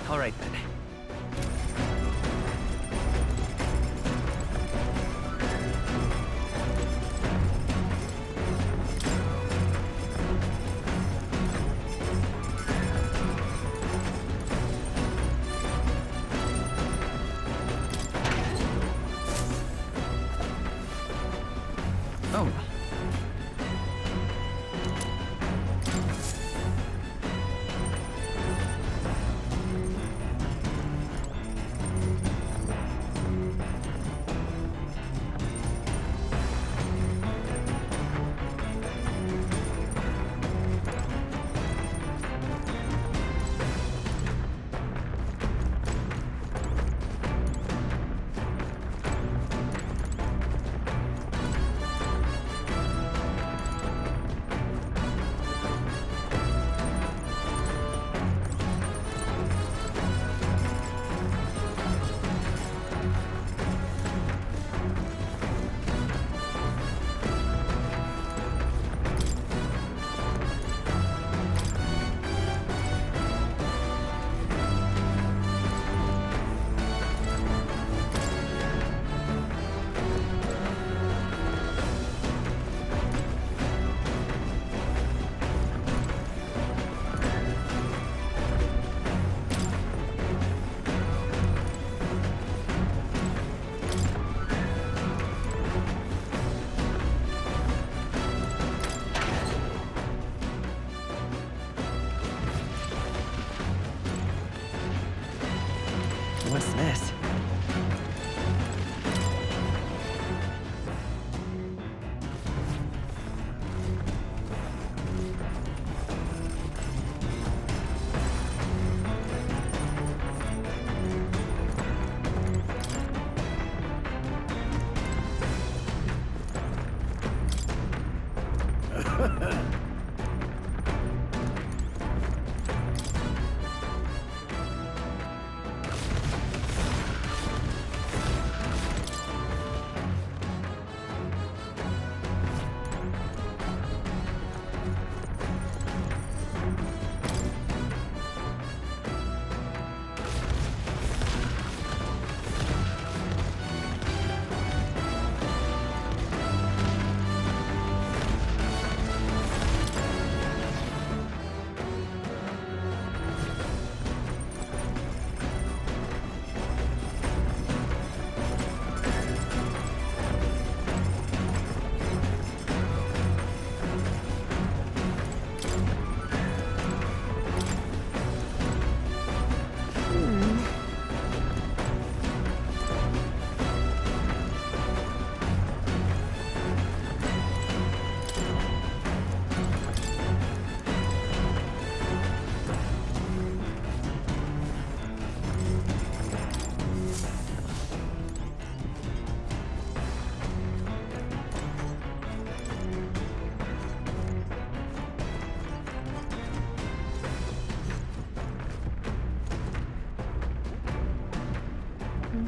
All right then. Oh well. What's this?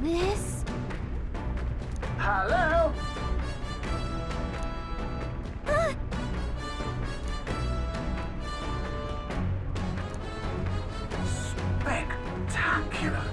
This? Hello? Spectacular.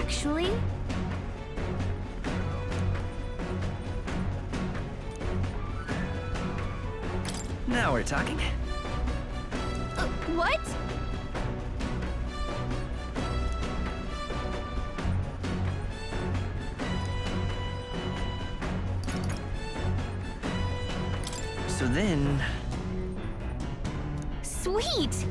actually? Now we're talking. What? So then... Sweet!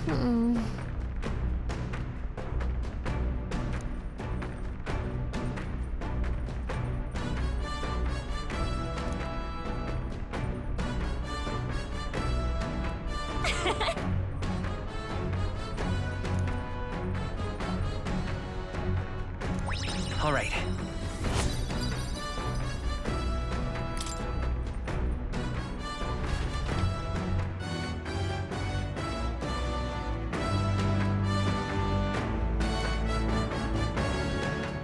Hmm. All right.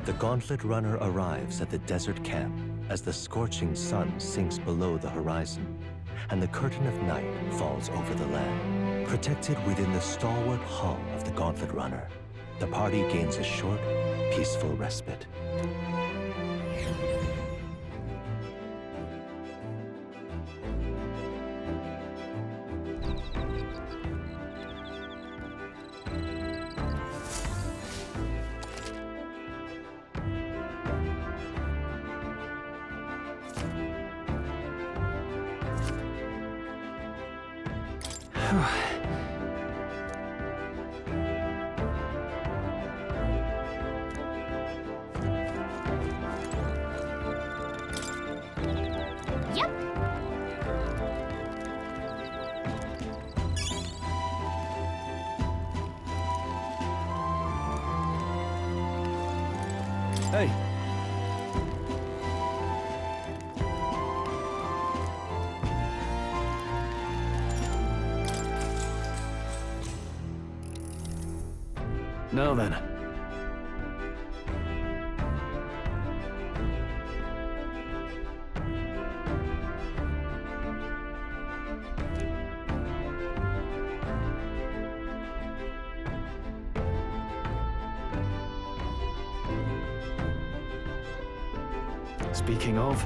The Gauntlet Runner arrives at the desert camp as the scorching sun sinks below the horizon and the curtain of night falls over the land. Protected within the stalwart hull of the Gauntlet Runner, the party gains a short, peaceful respite. Yep. Hey! Now then. Speaking of...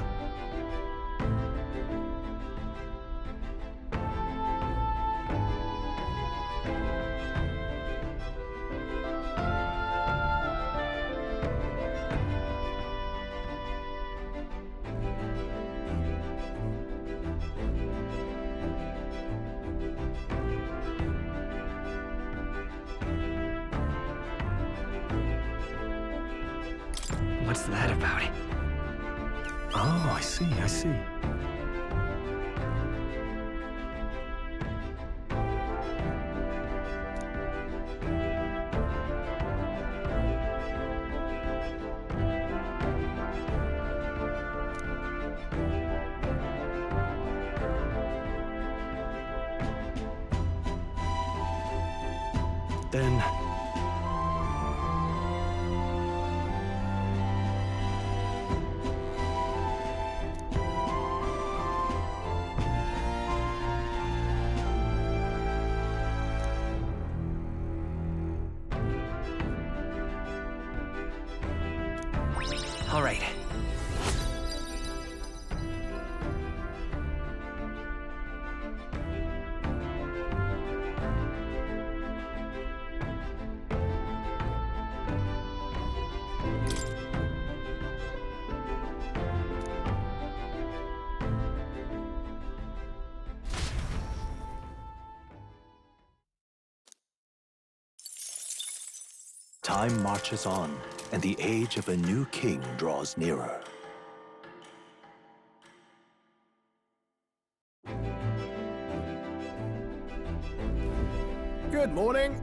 What's that about? Oh, I see, I see. Then... All right. Time marches on, and the age of a new king draws nearer. Good morning.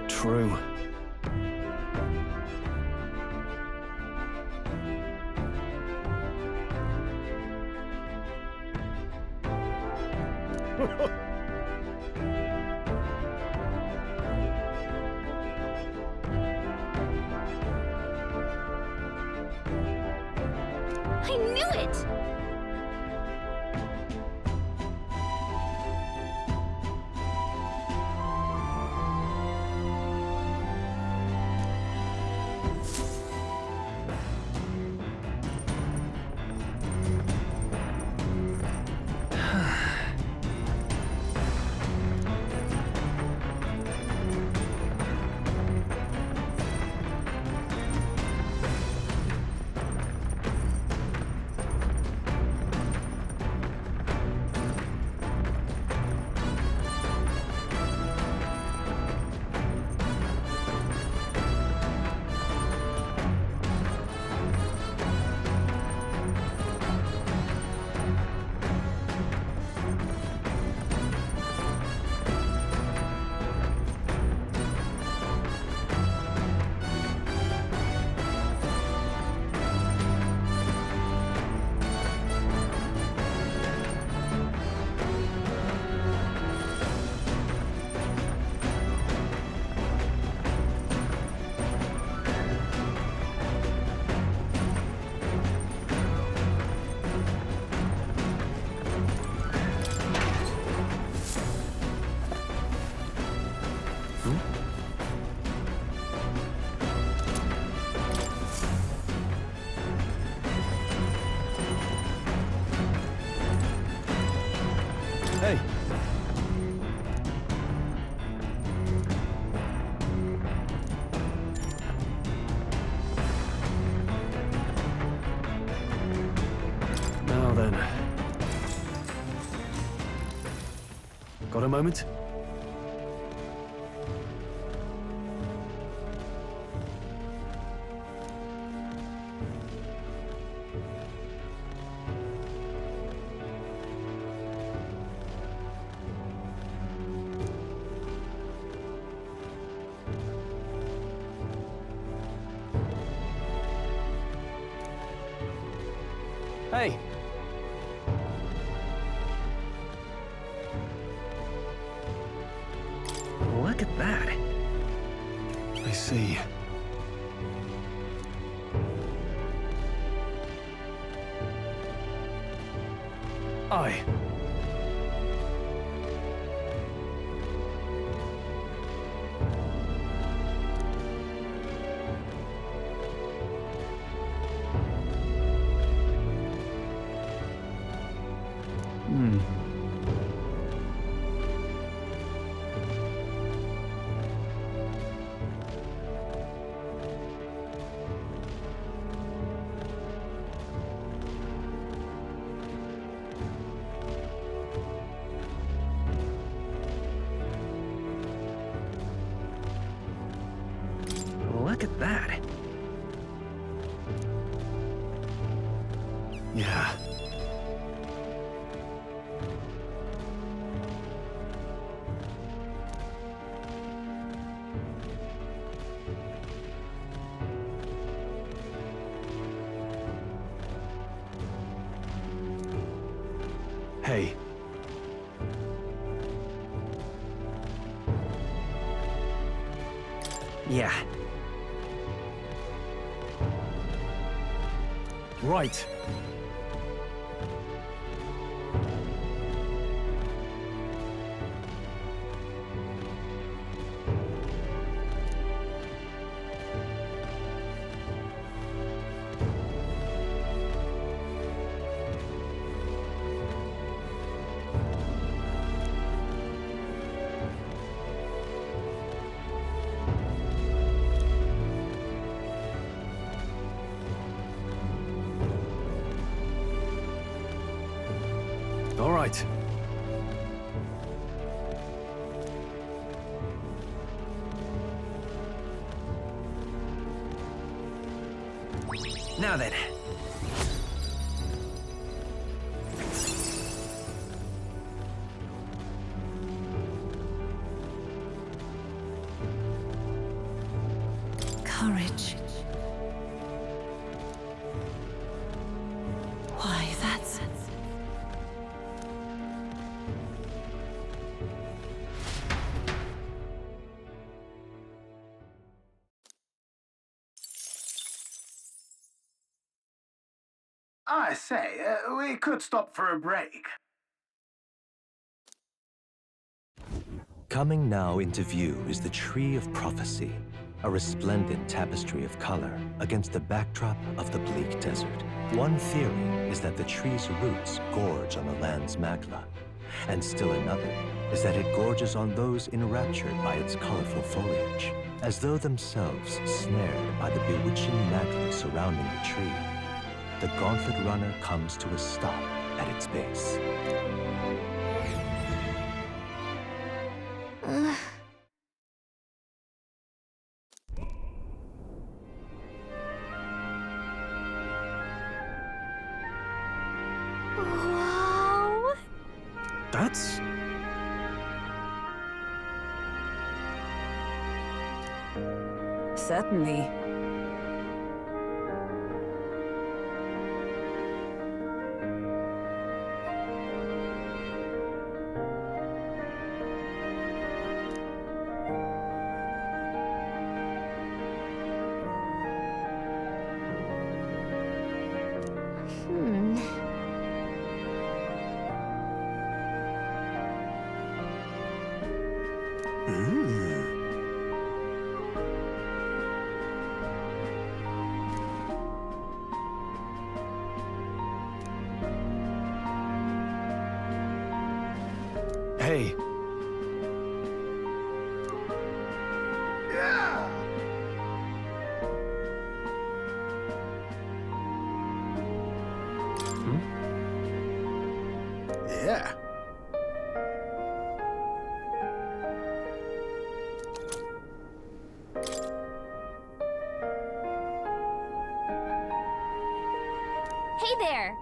True. Got a moment? Hey! Look at that. I see. Aye. Look at that. Yeah. Hey. Yeah. Right. All right. Now then. Courage. Why, that's... I say, we could stop for a break. Coming now into view is the Tree of Prophecy, a resplendent tapestry of color against the backdrop of the bleak desert. One theory is that the tree's roots gorge on the land's magla, and still another is that it gorges on those enraptured by its colorful foliage, as though themselves snared by the bewitching magla surrounding the tree. The gauntlet runner comes to a stop at its base. Wow! That's... Certainly. Hey. Yeah! Yeah. Hey there!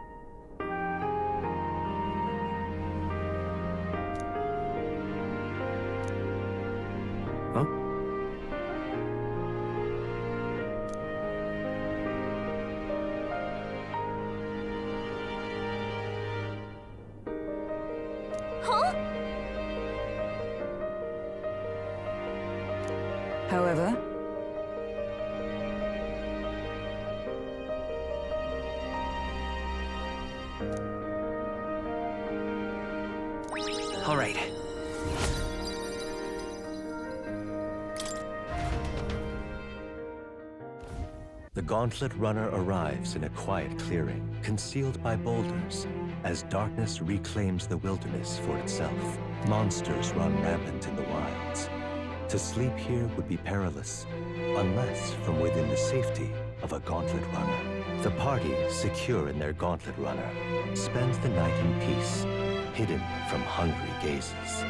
Huh? Huh? However, All right. The Gauntlet Runner arrives in a quiet clearing, concealed by boulders, as darkness reclaims the wilderness for itself. Monsters run rampant in the wilds. To sleep here would be perilous, unless from within the safety of a Gauntlet Runner. The party, secure in their Gauntlet Runner, spends the night in peace, hidden from hungry gazes.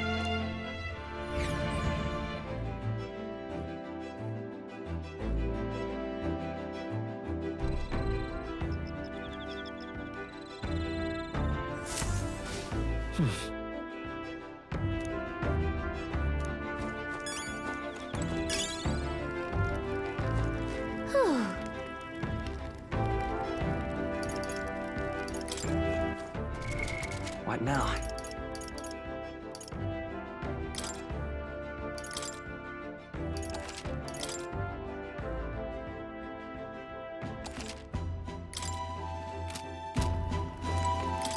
What now?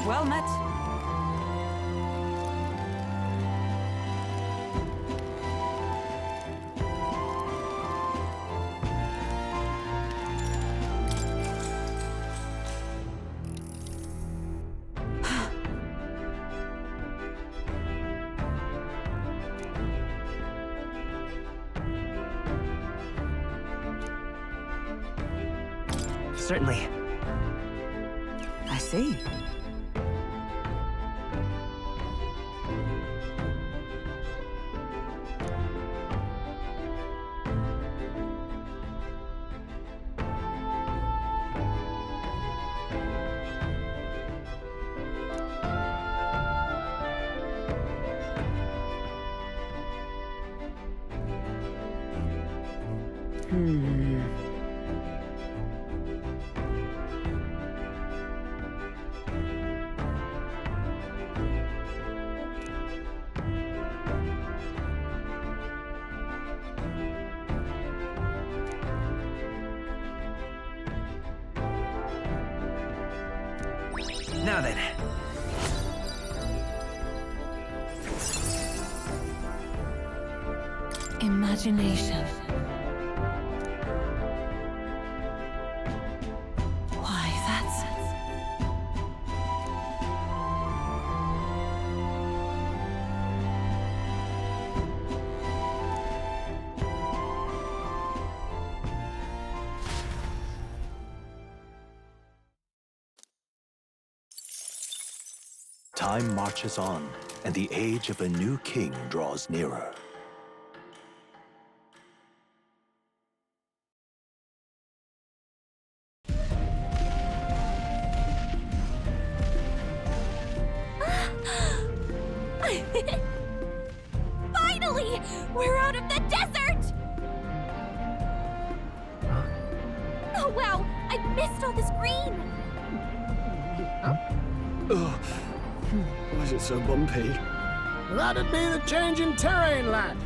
well met. Certainly. I see. Now then. Imagination. Why, that's... Time marches on, and the age of a new king draws nearer. Finally! We're out of the desert! Oh, wow! I missed all this green! Why is it so bumpy? That'd be the change in terrain, lad.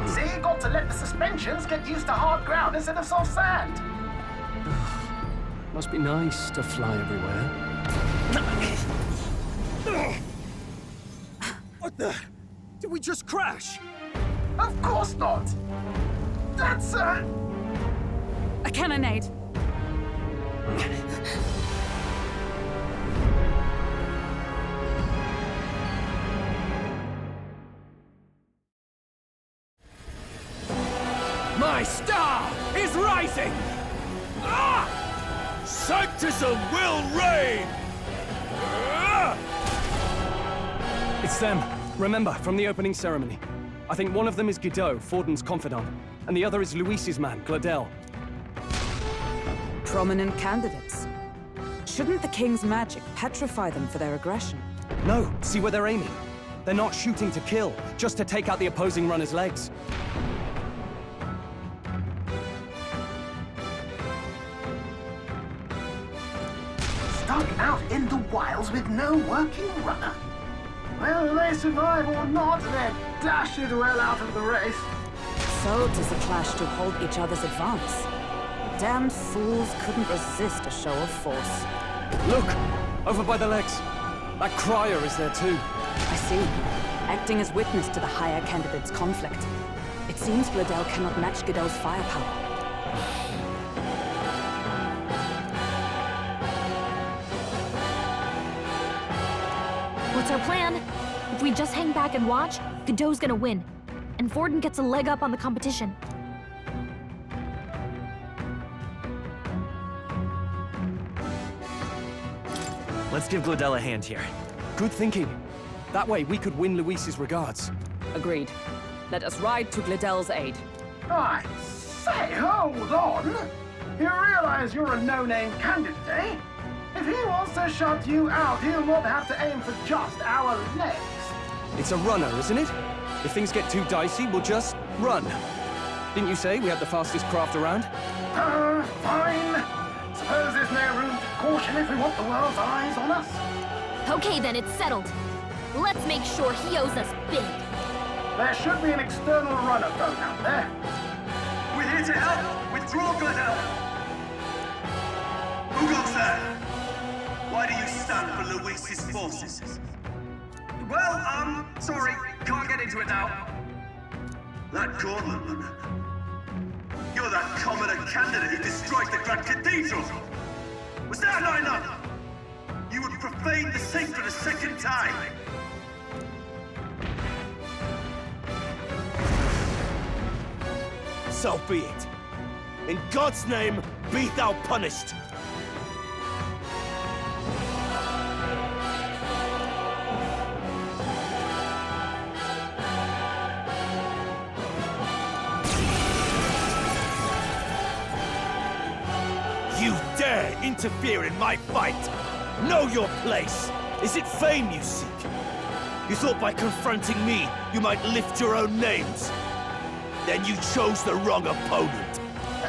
See, you got to let the suspensions get used to hard ground instead of soft sand. Must be nice to fly everywhere. What the? Did we just crash? Of course not. That's A cannonade. My star is rising! Ah! Sanctism will reign! Ah! It's them. Remember, from the opening ceremony. I think one of them is Guido, Forden's confidant, and the other is Luis's man, Gladel. Prominent candidates. Shouldn't the king's magic petrify them for their aggression? No, see where they're aiming. They're not shooting to kill, just to take out the opposing runner's legs. Stuck out in the wilds with no working runner. Whether they survive or not, they're dashed well out of the race. So does the clash to hold each other's advance. Damned fools couldn't resist a show of force. Look! Over by the legs. That crier is there too. I see. Acting as witness to the higher candidate's conflict. It seems Gladel cannot match Godot's firepower. What's our plan? If we just hang back and watch, Godot's gonna win. And Forden gets a leg up on the competition. Let's give Gladel a hand here. Good thinking. That way we could win Luis's regards. Agreed. Let us ride to Gladel's aid. I say, hold on. You realize you're a no-name candidate, eh? If he wants to shut you out, he'll not have to aim for just our legs. It's a runner, isn't it? If things get too dicey, we'll just run. Didn't you say we had the fastest craft around? Fine. Suppose there's no room for caution if we want the world's eyes on us. Okay then, it's settled. Let's make sure he owes us big. There should be an external runner phone out there. We're here to help! Withdraw, Gladel! Who goes there? Why do you stand for Luis's forces? Well, sorry, can't get into it now. That gauntlet runner. You're that commoner candidate who destroyed the Grand Cathedral! Was that not enough? You would profane the sacred a second time! So be it. In God's name, be thou punished. You dare interfere in my fight! Know your place! Is it fame you seek? You thought by confronting me, you might lift your own names? Then you chose the wrong opponent.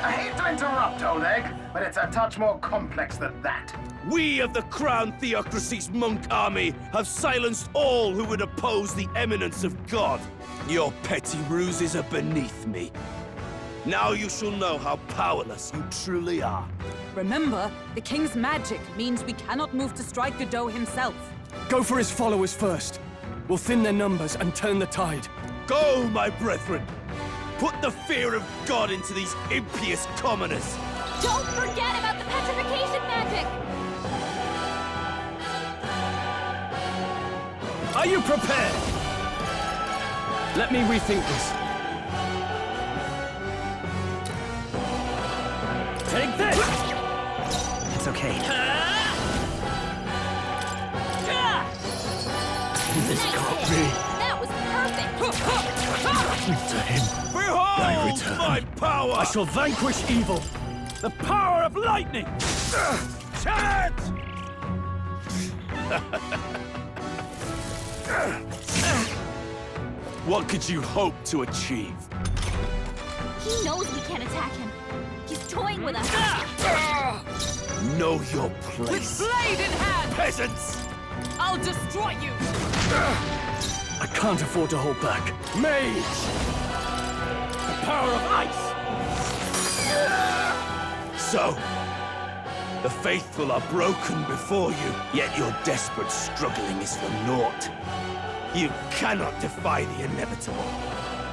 I hate to interrupt, Oleg, but it's a touch more complex than that. We of the Crown Theocracy's monk army have silenced all who would oppose the eminence of God. Your petty ruses are beneath me. Now you shall know how powerless you truly are. Remember, the king's magic means we cannot move to strike Godot himself. Go for his followers first. We'll thin their numbers and turn the tide. Go, my brethren! Put the fear of God into these impious commoners! Don't forget about the petrification magic! Are you prepared? Let me rethink this. Take this! It's okay. This can't be. That was perfect! To him. Behold return. my power! I shall vanquish evil. The power of lightning! Charge! What could you hope to achieve? He knows we can't attack him. He's toying with us. Know your With place. blade in hand, Peasants! I'll destroy you! I can't afford to hold back. Mage! The power of ice! So, the faithful are broken before you, yet your desperate struggling is for naught. You cannot defy the inevitable.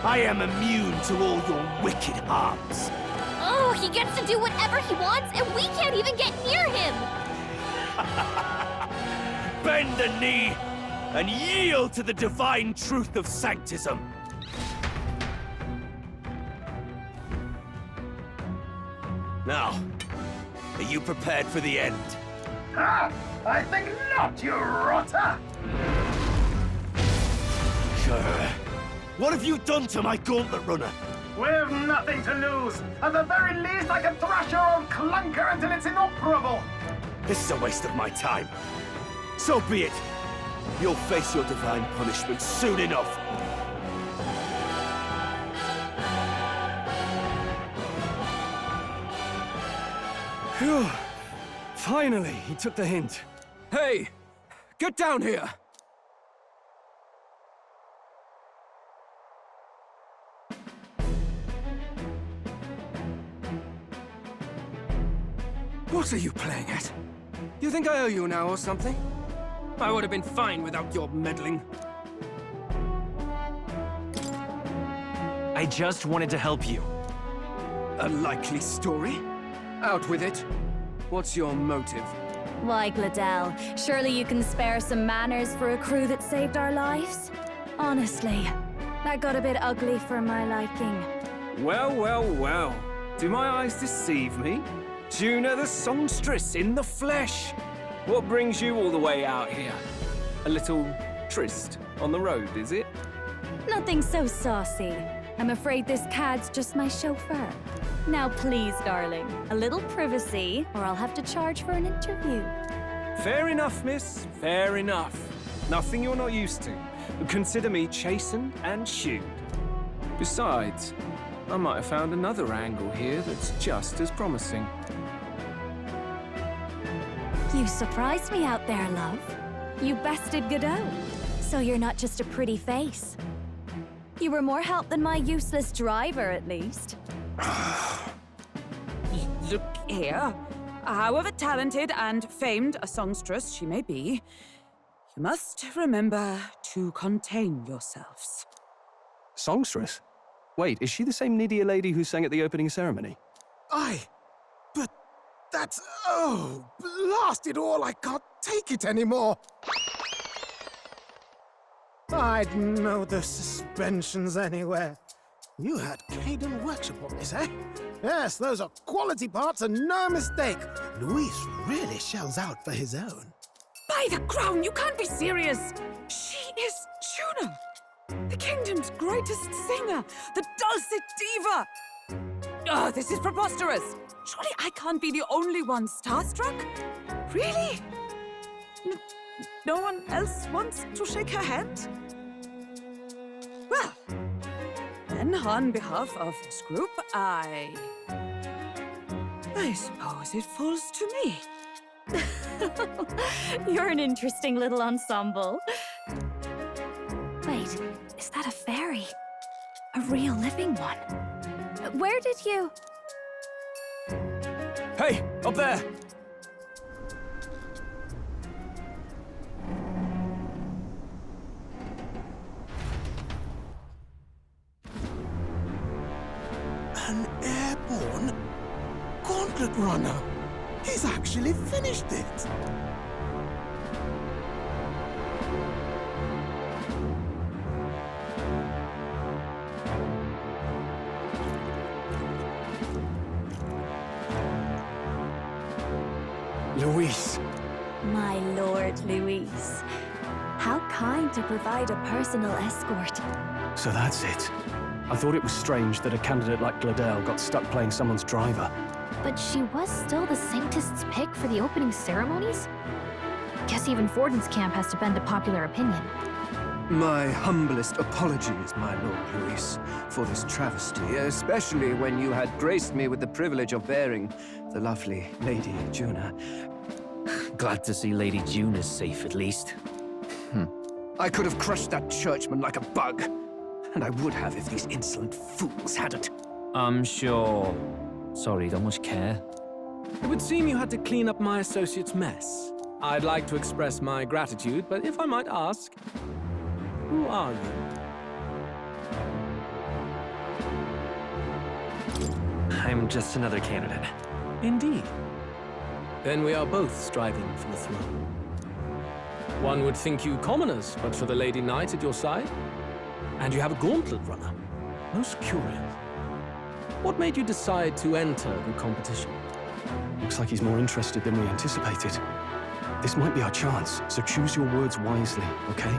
I am immune to all your wicked harms. Oh, he gets to do whatever he wants, and we can't even get near him! Bend the knee and yield to the divine truth of sanctism. Now, are you prepared for the end? Ah, I think not, you rotter! What have you done to my gauntlet runner? We've nothing to lose. At the very least, I can thrash your old clunker until it's inoperable. This is a waste of my time. So be it. You'll face your divine punishment soon enough. Phew. Finally, he took the hint. Hey, get down here! What are you playing at? You think I owe you now or something? I would have been fine without your meddling. I just wanted to help you. A likely story? Out with it. What's your motive? Why, Gladell, surely you can spare some manners for a crew that saved our lives? Honestly, that got a bit ugly for my liking. Well, well, well. Do my eyes deceive me? Juna the songstress in the flesh. What brings you all the way out here? A little tryst on the road, is it? Nothing so saucy. I'm afraid this cad's just my chauffeur. Now please, darling, a little privacy, or I'll have to charge for an interview. Fair enough, miss. Fair enough. Nothing you're not used to. Consider me chastened and shooed. Besides, I might have found another angle here that's just as promising. You surprised me out there, love. You bested Godot. So you're not just a pretty face. You were more help than my useless driver, at least. Look here. However talented and famed a songstress she may be, you must remember to contain yourselves. Songstress? Wait, is she the same Nydia lady who sang at the opening ceremony? Aye, but that's... Oh, blast it all, I can't take it anymore. I'd know the suspensions anywhere. You had Caden workshop on this, eh? Yes, those are quality parts and no mistake. Luis really shells out for his own. By the crown, you can't be serious! She is Juna, the kingdom's greatest singer, the dulcet diva! Oh, this is preposterous! Surely I can't be the only one starstruck? Really? No one else wants to shake her hand? Well, then on behalf of this group, I suppose it falls to me. You're an interesting little ensemble. Wait, is that a fairy? A real living one? Where did you... Hey, up there! An airborne gauntlet runner. He's actually finished it. Luis. My lord, Luis. How kind to provide a personal escort. So that's it. I thought it was strange that a candidate like Gladell got stuck playing someone's driver. But she was still the Sanctist's pick for the opening ceremonies? Guess even Forden's camp has to bend to popular opinion. My humblest apologies, my Lord Luis, for this travesty, especially when you had graced me with the privilege of bearing the lovely Lady Juna. Glad to see Lady Juna's safe, at least. I could have crushed that churchman like a bug, and I would have if these insolent fools hadn't. I'm sure. Sorry, don't much care. It would seem you had to clean up my associate's mess. I'd like to express my gratitude, but if I might ask, who are you? I'm just another candidate. Indeed. Then we are both striving for the throne. One would think you commoners, but for the Lady Knight at your side. And you have a gauntlet runner. Most curious. What made you decide to enter the competition? Looks like he's more interested than we anticipated. This might be our chance, so choose your words wisely, okay?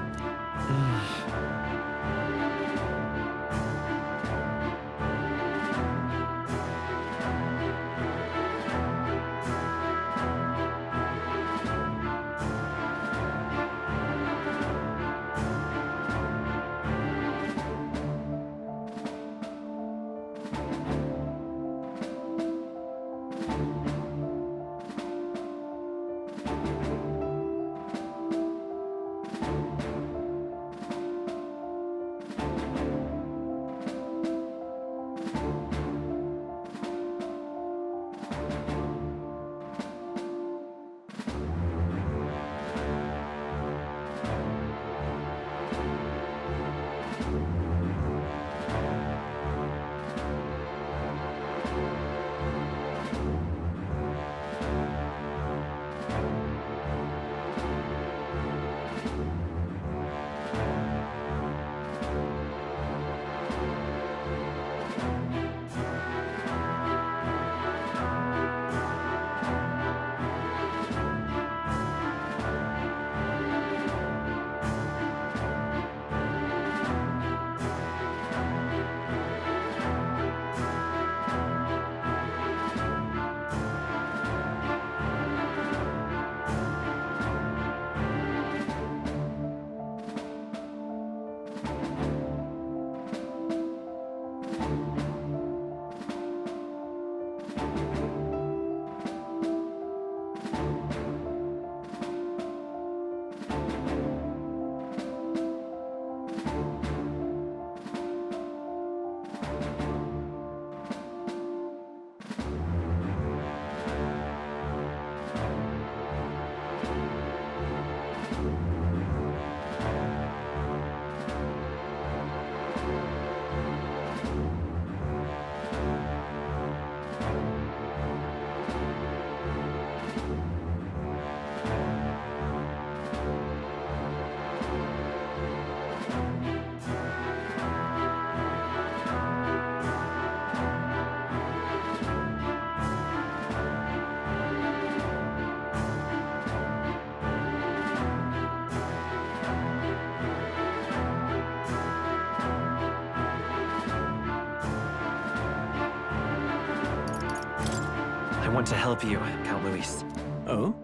I want to help you, Count Luis. Oh?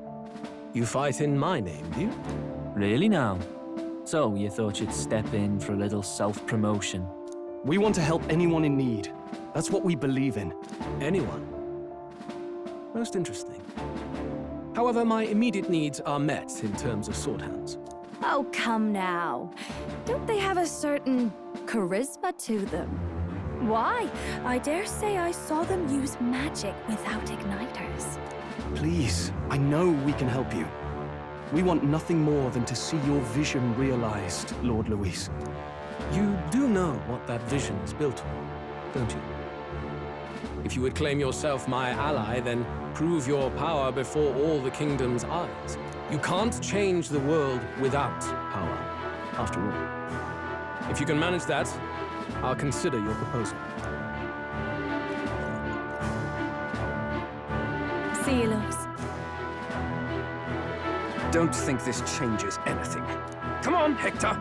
You fight in my name, do you? Really now? So, you thought you'd step in for a little self-promotion? We want to help anyone in need. That's what we believe in. Anyone? Most interesting. However, my immediate needs are met in terms of sword hands. Oh, come now. Don't they have a certain charisma to them? Why? I dare say I saw them use magic without igniters. Please, I know we can help you. We want nothing more than to see your vision realized, Lord Luis. You do know what that vision is built on, don't you? If you would claim yourself my ally, then prove your power before all the kingdom's eyes. You can't change the world without power, after all. If you can manage that, I'll consider your proposal. See you, loves. Don't think this changes anything. Come on, Hector!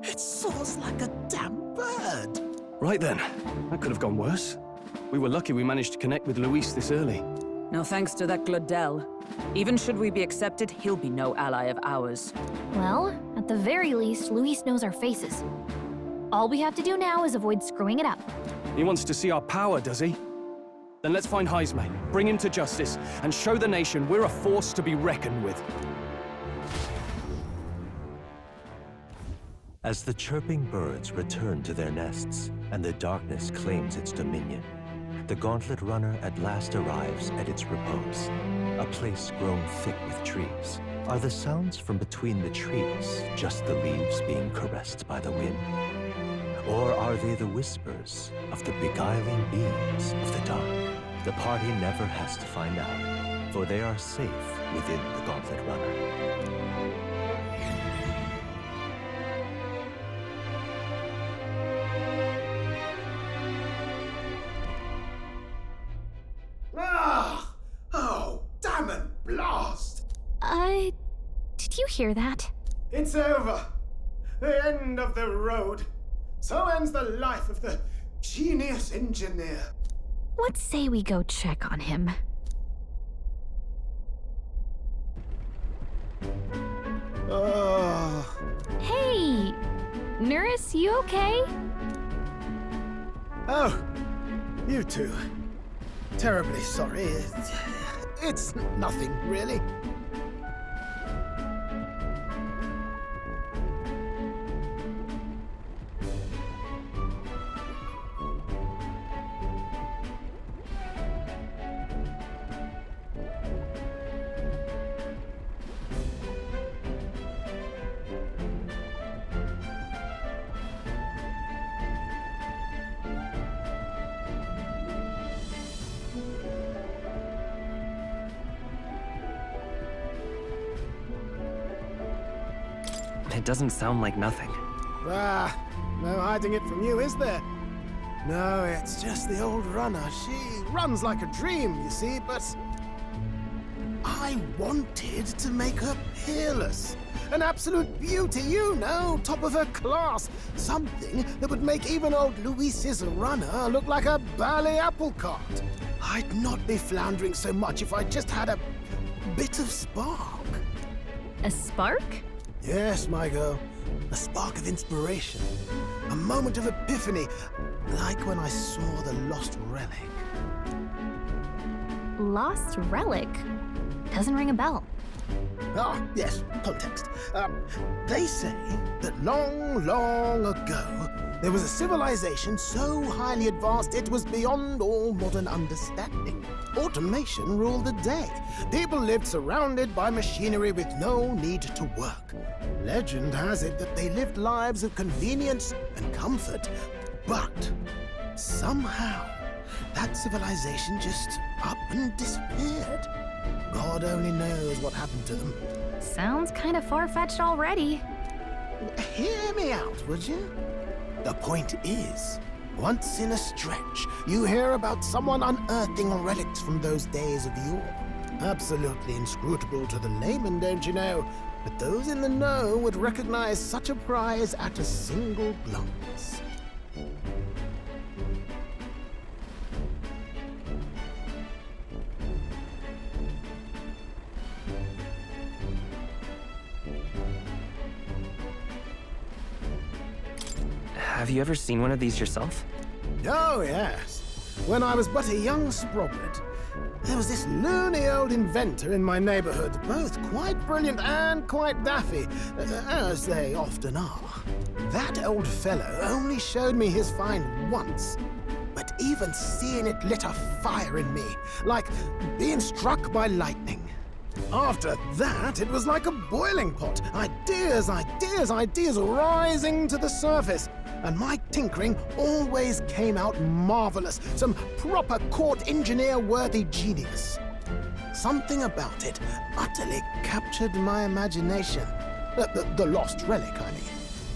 It soars like a damn bird. Right then, that could have gone worse. We were lucky we managed to connect with Luis this early. No thanks to that Gladel. Even should we be accepted, he'll be no ally of ours. Well, at the very least, Luis knows our faces. All we have to do now is avoid screwing it up. He wants to see our power, does he? Then let's find Heisme, bring him to justice, and show the nation we're a force to be reckoned with. As the chirping birds return to their nests and the darkness claims its dominion, the Gauntlet Runner at last arrives at its repose, a place grown thick with trees. Are the sounds from between the trees just the leaves being caressed by the wind? Or are they the whispers of the beguiling beings of the dark? The party never has to find out, for they are safe within the Gauntlet Runner. Ah! Oh, damn it, blast! Did you hear that? It's over. The end of the road. So ends the life of the genius engineer. Let's say we go check on him. Oh. Hey! Nurse, you okay? Oh, you two. Terribly sorry. It's nothing, really. It doesn't sound like nothing. Ah, no hiding it from you, is there? No, it's just the old runner. She runs like a dream, you see, but I wanted to make her peerless. An absolute beauty, you know, top of her class. Something that would make even old Luis's runner look like a ballet apple cart. I'd not be floundering so much if I just had a bit of spark. A spark? Yes, my girl. A spark of inspiration. A moment of epiphany, like when I saw the lost relic. Lost relic? Doesn't ring a bell. Ah, yes, context. They say that long, long ago, there was a civilization so highly advanced it was beyond all modern understanding. Automation ruled the day. People lived surrounded by machinery with no need to work. Legend has it that they lived lives of convenience and comfort, but somehow that civilization just up and disappeared. God only knows what happened to them. Sounds kind of far-fetched already. Hear me out, would you? The point is, once in a stretch, you hear about someone unearthing relics from those days of yore. Absolutely inscrutable to the layman, don't you know? but those in the know would recognize such a prize at a single glance. Have you ever seen one of these yourself? Oh, yes. When I was but a young sproglet, there was this loony old inventor in my neighborhood, both quite brilliant and quite daffy, as they often are. That old fellow only showed me his find once, but even seeing it lit a fire in me, like being struck by lightning. After that, it was like a boiling pot. Ideas, ideas, ideas rising to the surface. And my tinkering always came out marvelous, some proper court engineer-worthy genius. Something about it utterly captured my imagination. The lost relic, I mean.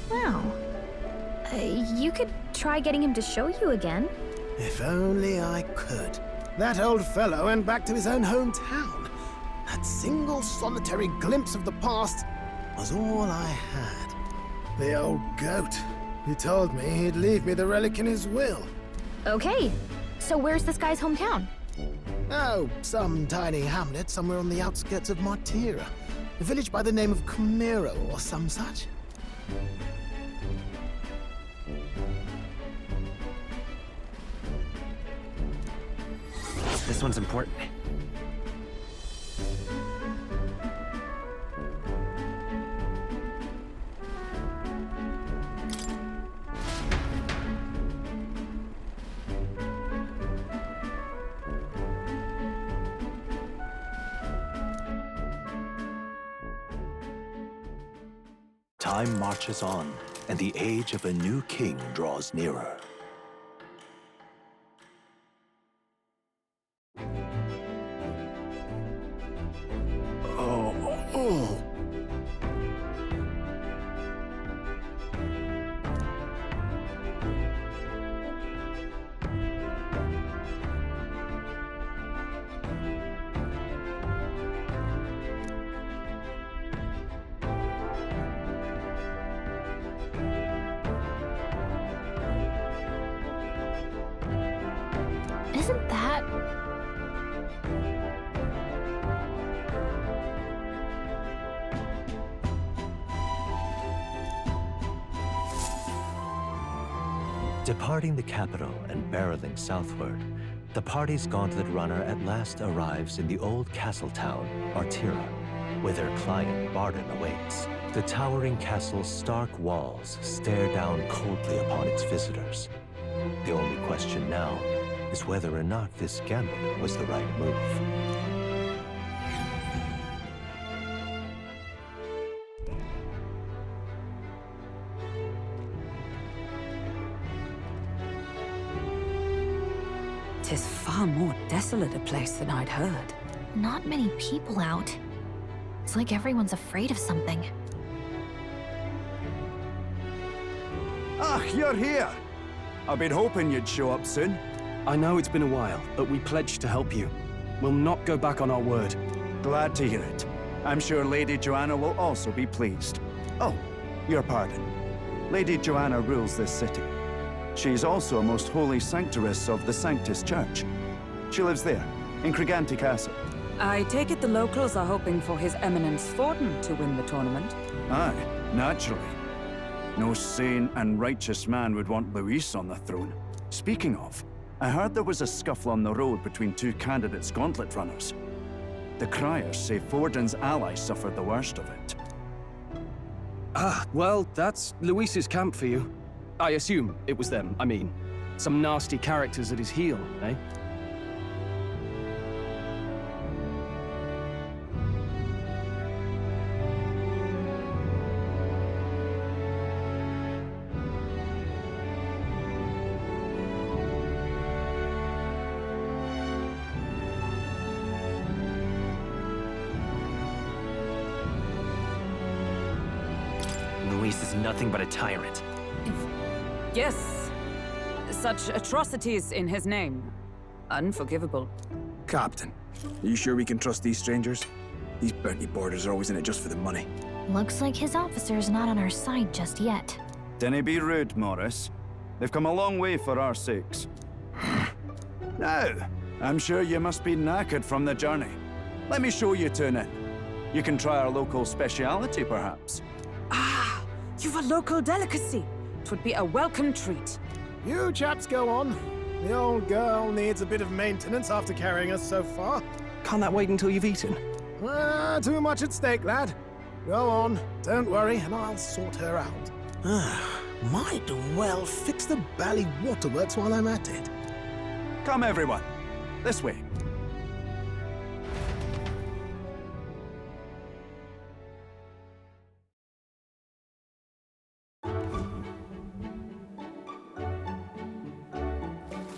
Wow. You could try getting him to show you again. If only I could. That old fellow went back to his own hometown. That single solitary glimpse of the past was all I had. The old goat. He told me he'd leave me the relic in his will. Okay, so where's this guy's hometown? Oh, some tiny hamlet somewhere on the outskirts of Martira. A village by the name of Camero or some such. This one's important. Time marches on, and the age of a new king draws nearer. Oh. Isn't that... Departing the capital and barreling southward, the party's gauntlet runner at last arrives in the old castle town, Martira, where their client Barden awaits. The towering castle's stark walls stare down coldly upon its visitors. The only question now is whether or not this gambit was the right move. Tis far more desolate a place than I'd heard. Not many people out. It's like everyone's afraid of something. Ah, you're here! I've been hoping you'd show up soon. I know it's been a while, but we pledged to help you. We'll not go back on our word. Glad to hear it. I'm sure Lady Joanna will also be pleased. Oh, your pardon. Lady Joanna rules this city. She's also a most holy sanctuaress of the Sanctus Church. She lives there, in Criganti Castle. I take it the locals are hoping for His Eminence Forden to win the tournament. Aye, naturally. No sane and righteous man would want Luis on the throne. Speaking of, I heard there was a scuffle on the road between two candidates gauntlet runners. The criers say Forden's allies suffered the worst of it. Ah, well, that's Luis's camp for you. I assume it was them, I mean. Some nasty characters at his heel, eh? Luis is nothing but a tyrant. Yes. Such atrocities in his name. Unforgivable. Captain, are you sure we can trust these strangers? These bounty boarders are always in it just for the money. Looks like his officer's not on our side just yet. Dinna be rude, Morris. They've come a long way for our sakes. Now, I'm sure you must be knackered from the journey. Let me show you to an inn. You can try our local speciality, perhaps. Ah, you've a local delicacy. It would be a welcome treat. You chaps go on. The old girl needs a bit of maintenance after carrying us so far. Can't that wait until you've eaten? Too much at stake, lad. Go on, don't worry, and I'll sort her out. Might well fix the bally waterworks while I'm at it. Come, everyone. This way.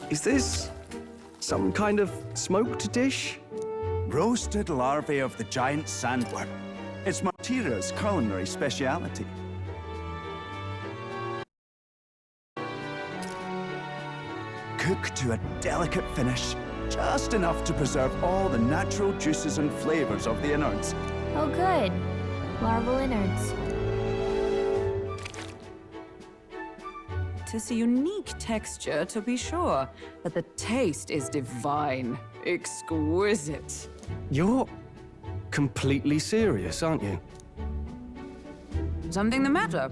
Is this some kind of smoked dish? Roasted larvae of the giant sandworm. It's Martira's culinary speciality. Cooked to a delicate finish, just enough to preserve all the natural juices and flavors of the innards. Oh good. Larval innards. It is a unique texture, to be sure, but the taste is divine. Exquisite. You're completely serious, aren't you? Something the matter?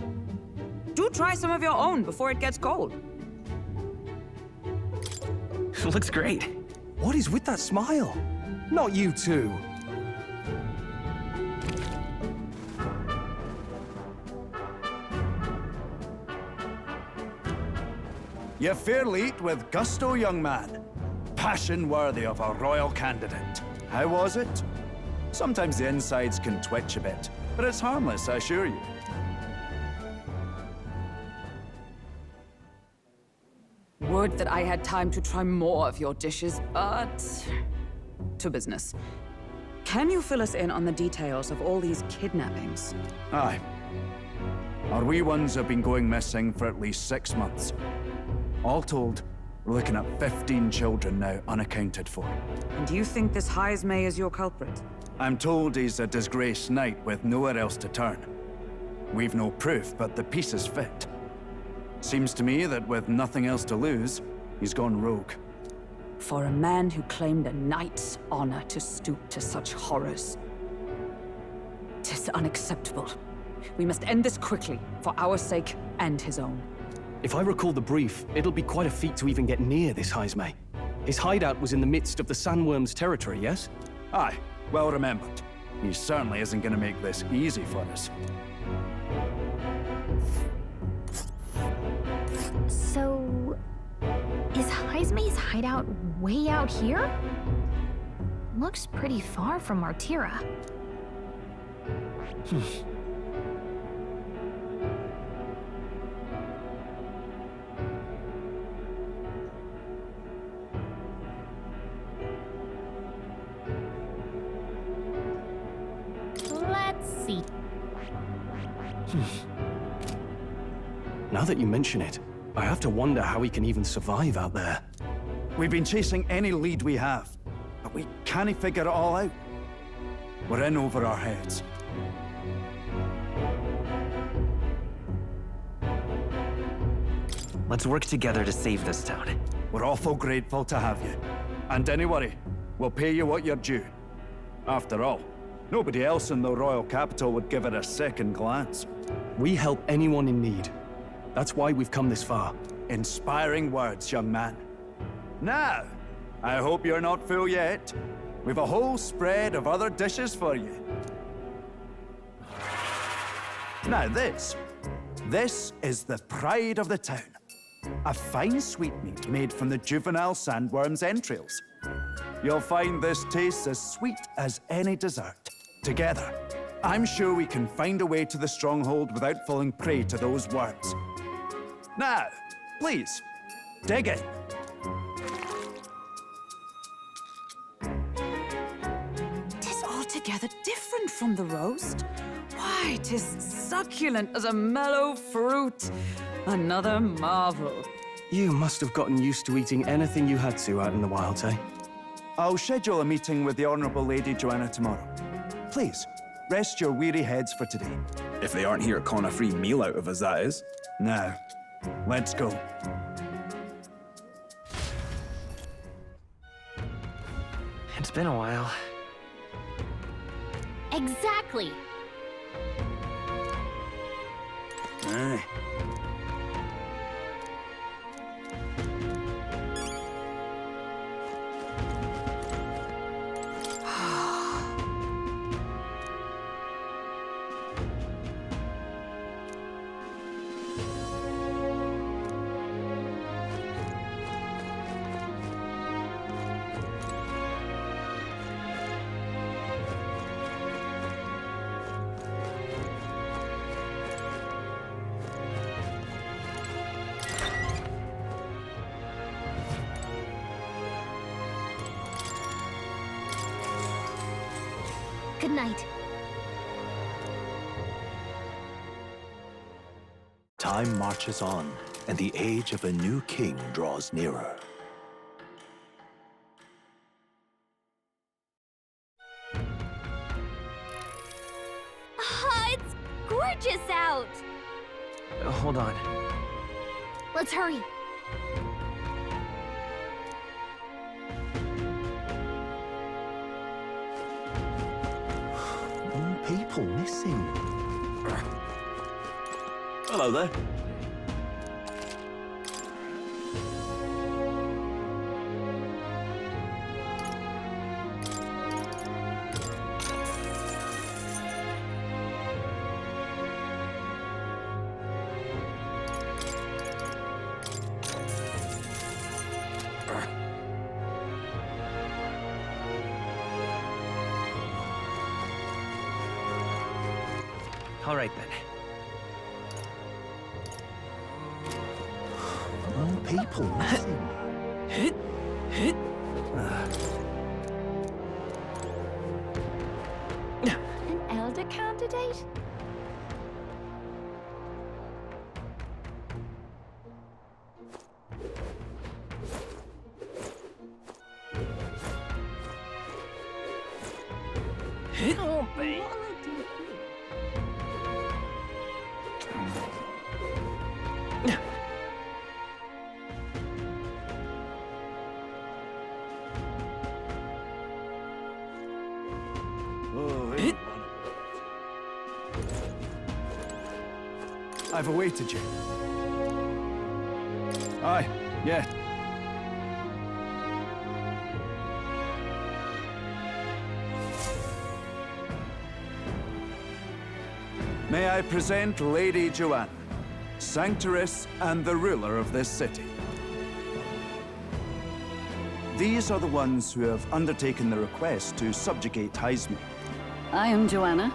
Do try some of your own before it gets cold. Looks great. What is with that smile? Not you two. You fairly eat with gusto, young man. Passion worthy of a royal candidate. How was it? Sometimes the insides can twitch a bit, but it's harmless, I assure you. Would that I had time to try more of your dishes, but... to business. Can you fill us in on the details of all these kidnappings? Aye. Our wee ones have been going missing for at least 6 months. All told, we're looking at 15 children now unaccounted for. And do you think this Heismay is your culprit? I'm told he's a disgraced knight with nowhere else to turn. We've no proof, but the pieces fit. Seems to me that with nothing else to lose, he's gone rogue. For a man who claimed a knight's honor to stoop to such horrors. 'Tis unacceptable. We must end this quickly, for our sake and his own. If I recall the brief, it'll be quite a feat to even get near this Heismay. His hideout was in the midst of the Sandworm's territory, yes? Aye, well remembered. He certainly isn't going to make this easy for us. So... is Heismay's hideout way out here? Looks pretty far from Martira. Let's see. Now that you mention it, I have to wonder how he can even survive out there. We've been chasing any lead we have, but we can't figure it all out. We're in over our heads. Let's work together to save this town. We're awful grateful to have you. And don't worry, we'll pay you what you're due. After all, nobody else in the royal capital would give it a second glance. We help anyone in need. That's why we've come this far. Inspiring words, young man. Now, I hope you're not full yet. We've a whole spread of other dishes for you. Now this is the pride of the town. A fine sweetmeat made from the juvenile sandworm's entrails. You'll find this tastes as sweet as any dessert. Together, I'm sure we can find a way to the stronghold without falling prey to those worms. Now, please, dig in. Tis altogether different from the roast. Why, 'tis succulent as a mellow fruit. Another marvel. You must have gotten used to eating anything you had to out in the wilds, eh? I'll schedule a meeting with the Honourable Lady Joanna tomorrow. Please, rest your weary heads for today. If they aren't here calling a free meal out of us, that is. Now, let's go. It's been a while. Exactly. Aye. Good night. Time marches on, and the age of a new king draws nearer. Ah, it's gorgeous out! Hold on. Let's hurry. More people missing. Hello there. All right, then. More people missing. An elder candidate? Oh, babe. I've awaited you. Aye, yeah. May I present Lady Joanna, Sanctoress and the ruler of this city. These are the ones who have undertaken the request to subjugate Heisman. I am Joanna,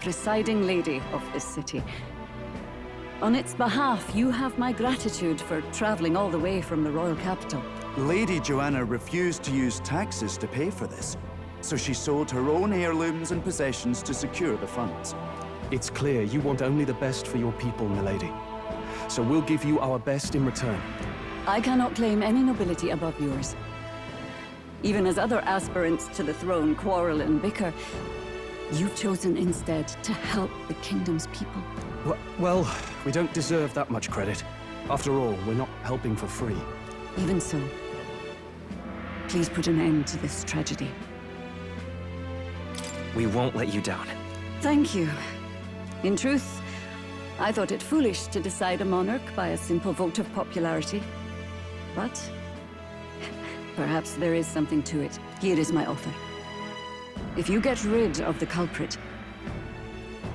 presiding lady of this city. On its behalf, you have my gratitude for traveling all the way from the royal capital. Lady Joanna refused to use taxes to pay for this, so she sold her own heirlooms and possessions to secure the funds. It's clear you want only the best for your people, milady. So we'll give you our best in return. I cannot claim any nobility above yours. Even as other aspirants to the throne quarrel and bicker, you've chosen instead to help the kingdom's people. Well, we don't deserve that much credit. After all, we're not helping for free. Even so, please put an end to this tragedy. We won't let you down. Thank you. In truth, I thought it foolish to decide a monarch by a simple vote of popularity. But perhaps there is something to it. Here is my offer. If you get rid of the culprit,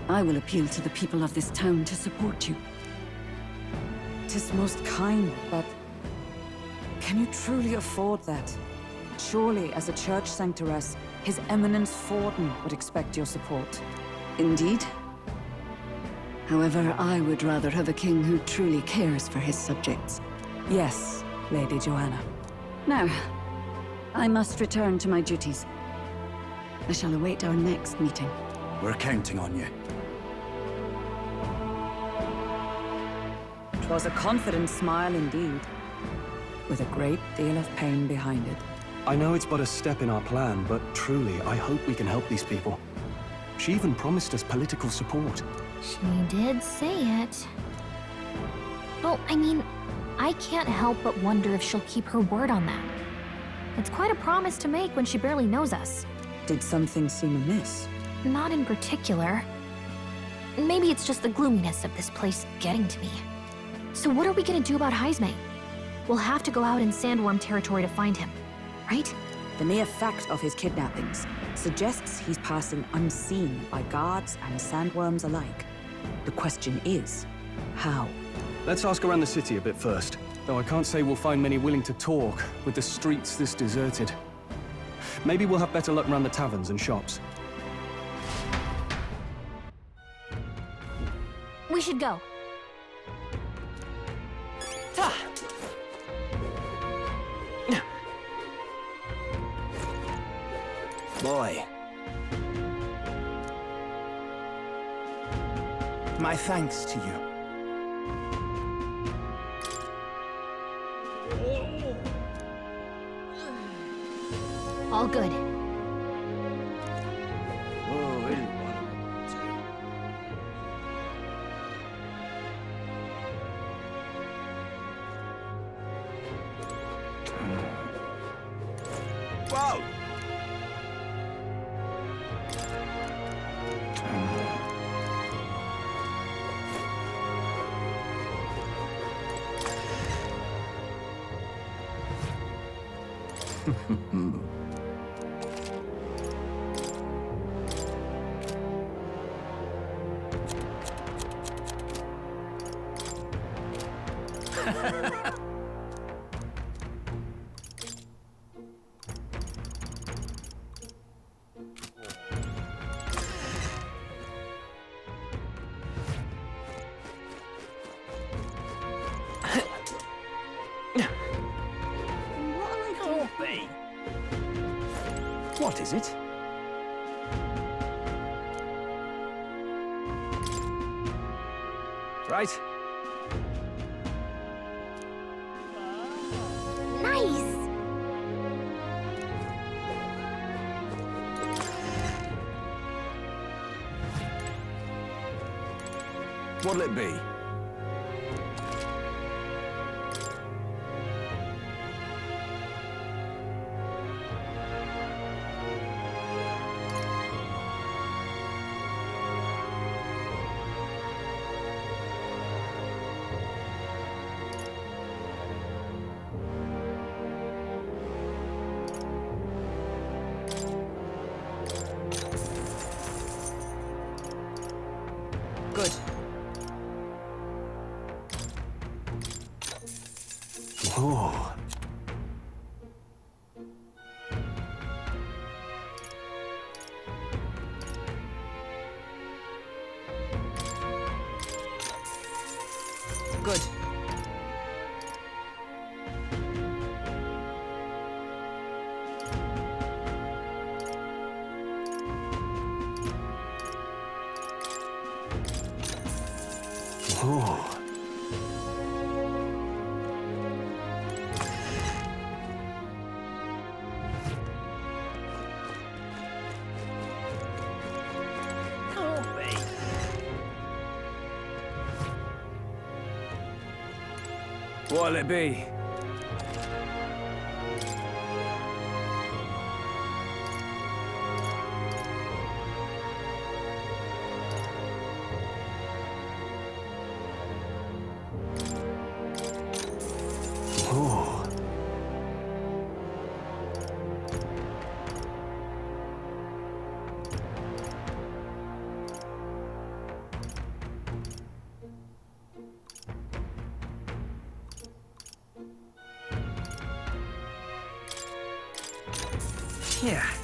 I will appeal to the people of this town to support you. 'Tis most kind, but can you truly afford that? Surely, as a church sanctoress, His Eminence Forden would expect your support. Indeed. However, I would rather have a king who truly cares for his subjects. Yes, Lady Joanna. Now, I must return to my duties. I shall await our next meeting. We're counting on you. 'Twas a confident smile indeed, with a great deal of pain behind it. I know it's but a step in our plan, but truly, I hope we can help these people. She even promised us political support. She did say it. Well, I mean, I can't help but wonder if she'll keep her word on that. It's quite a promise to make when she barely knows us. Did something seem amiss? Not in particular. Maybe it's just the gloominess of this place getting to me. So what are we gonna do about Heisme? We'll have to go out in Sandworm territory to find him, right? The mere fact of his kidnappings suggests he's passing unseen by guards and sandworms alike. The question is, how? Let's ask around the city a bit first. Though I can't say we'll find many willing to talk with the streets this deserted. Maybe we'll have better luck around the taverns and shops. We should go. Boy. My thanks to you. All good. Oh, it'll Whoa! What is it? Right. Nice! What'll it be? Good. Oh. Good. Oh. What'll it be? Oh. Yeah.